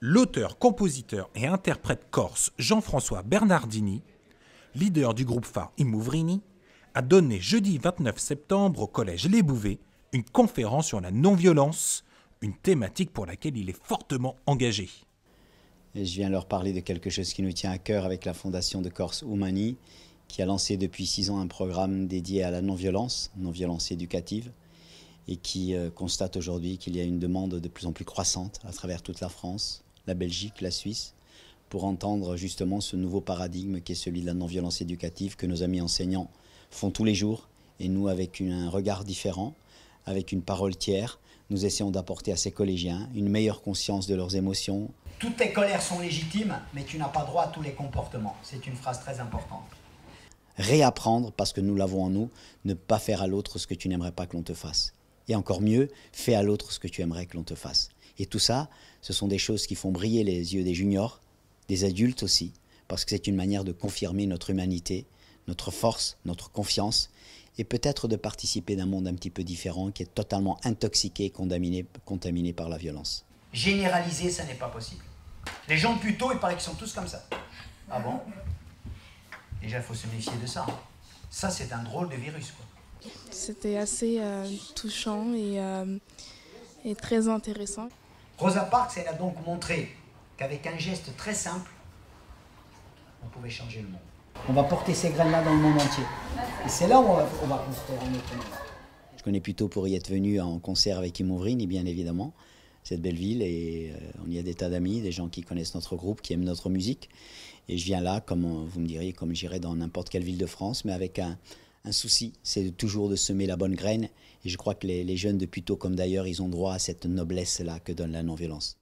L'auteur, compositeur et interprète corse Jean-François Bernardini, leader du groupe phare I Mouvrini, a donné jeudi 29 septembre au collège Les Bouvets une conférence sur la non-violence, une thématique pour laquelle il est fortement engagé. Et je viens leur parler de quelque chose qui nous tient à cœur avec la fondation de Corse Umani, qui a lancé depuis 6 ans un programme dédié à la non-violence éducative, et qui constate aujourd'hui qu'il y a une demande de plus en plus croissante à travers toute la France, la Belgique, la Suisse, pour entendre justement ce nouveau paradigme qui est celui de la non-violence éducative que nos amis enseignants font tous les jours, et nous avec un regard différent, avec une parole tiers, nous essayons d'apporter à ces collégiens une meilleure conscience de leurs émotions. Toutes tes colères sont légitimes, mais tu n'as pas droit à tous les comportements. C'est une phrase très importante. Réapprendre, parce que nous l'avons en nous, ne pas faire à l'autre ce que tu n'aimerais pas que l'on te fasse. Et encore mieux, fais à l'autre ce que tu aimerais que l'on te fasse. Et tout ça, ce sont des choses qui font briller les yeux des juniors, des adultes aussi, parce que c'est une manière de confirmer notre humanité, notre force, notre confiance, et peut-être de participer d'un monde un petit peu différent qui est totalement intoxiqué et contaminé par la violence. Généraliser, ça n'est pas possible. Les gens de Puteaux, il paraît qu'ils sont tous comme ça. Ah bon? Déjà, il faut se méfier de ça. Ça, c'est un drôle de virus, quoi. C'était assez touchant et très intéressant. Rosa Parks, elle a donc montré qu'avec un geste très simple, on pouvait changer le monde. On va porter ces graines-là dans le monde entier. Et c'est là où on va construire un autre monde. Je connais Puteaux pour y être venu en concert avec I Mouvrini, bien évidemment, cette belle ville, et on y a des tas d'amis, des gens qui connaissent notre groupe, qui aiment notre musique. Et je viens là, comme vous me diriez, comme j'irais dans n'importe quelle ville de France, mais avec un souci, c'est toujours de semer la bonne graine. Et je crois que les jeunes de Puteaux, comme d'ailleurs, ils ont droit à cette noblesse-là que donne la non-violence.